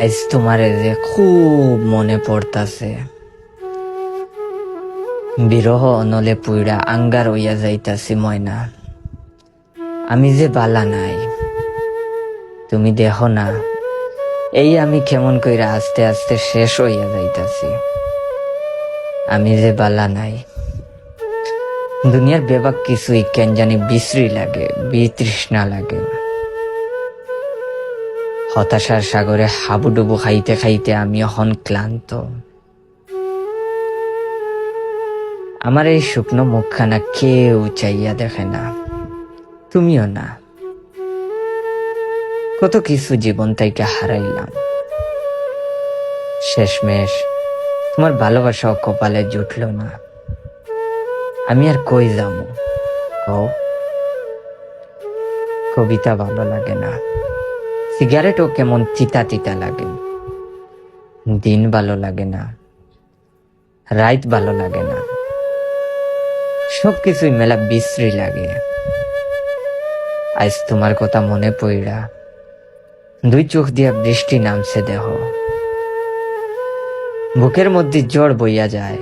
আজ তোমারে যে খুব মনে পড়তাছে। বিরহ অনলে পুইড়া আঙ্গার হইয়া যাইতাছি ময়না। আমি যে বালা নাই, তুমি দেখো না এই আমি কেমন কইরা আস্তে আস্তে শেষ হইয়া যাইতাছি। আমি যে বালা নাই, দুনিয়ার বেবাক কিছুই কেন জানি বিশ্রী লাগে, বিতৃষ্ণা লাগে। হতাশার সাগরে হাবুডুবু খাইতে খাইতে আমি এখন ক্লান্ত। আমার এই শুকনো মুখখানা কেউ চাইয়া দেখে না, তুমিও না। কত কিছু জীবন থেকে হারাইলাম, শেষমেশ তোমার ভালোবাসাও কপালে জুটল না। আমি আর কই যাবো কও? কবিতা ভালো লাগে না, সিগারেটও কেমন তিতা তিতা লাগে। দিন ভালো লাগে না, রাত ভালো লাগে না, সবকিছুই মেলা বিশ্রী লাগে। আজ তোমার কথা মনে পড়া দুই চোখ দিয়া বৃষ্টি নামছে দেহ। বুকের মধ্যে জ্বর বইয়া যায়,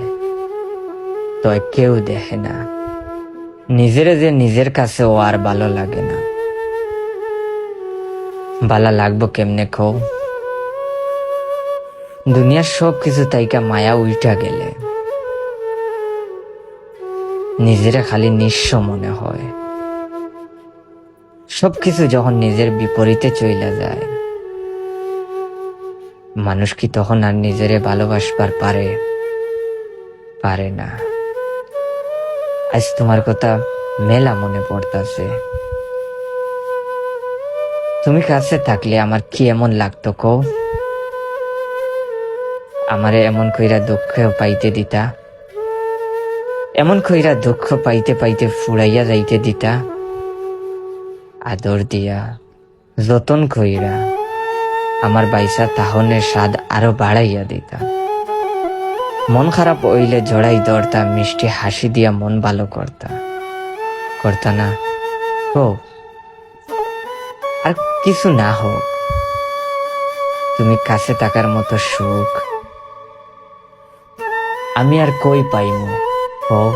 তো কেউ দেখে না। নিজের যে নিজের কাছেও আর ভালো লাগে না। ভালো লাগবো কেমনে কও? দুনিয়ার সব কিছু তাইকা মায়া উল্টা গেলে নিজেরা খালি নিঃস্ব মনে হয়। সবকিছু যখন নিজের বিপরীতে চইলা যায়, মানুষ কি তখন আর নিজেরে ভালোবাসবার পারে? পারে না। আজ তোমার কথা মেলা মনে পড়তাছে। তুমি কাছে থাকলে আমার কি এমন লাগতো কও? আমারে এমন কইরা দুঃখ পাইতে দিতা, এমন কইরা দুঃখ পাইতে পাইতে ফুরাইয়া যাইতে দিতা। আদর দিয়া যতন কইরা আমার বাইসা তাহনের স্বাদ আরো বাড়াইয়া দিতা। মন খারাপ হইলে জড়াই দরতা, মিষ্টি হাসি দিয়া মন ভালো করতা। করতা না কও? আর কিছু না হোক, তুমি কাছে থাকার মতো সুখ আমি আর কই পাইমু কও?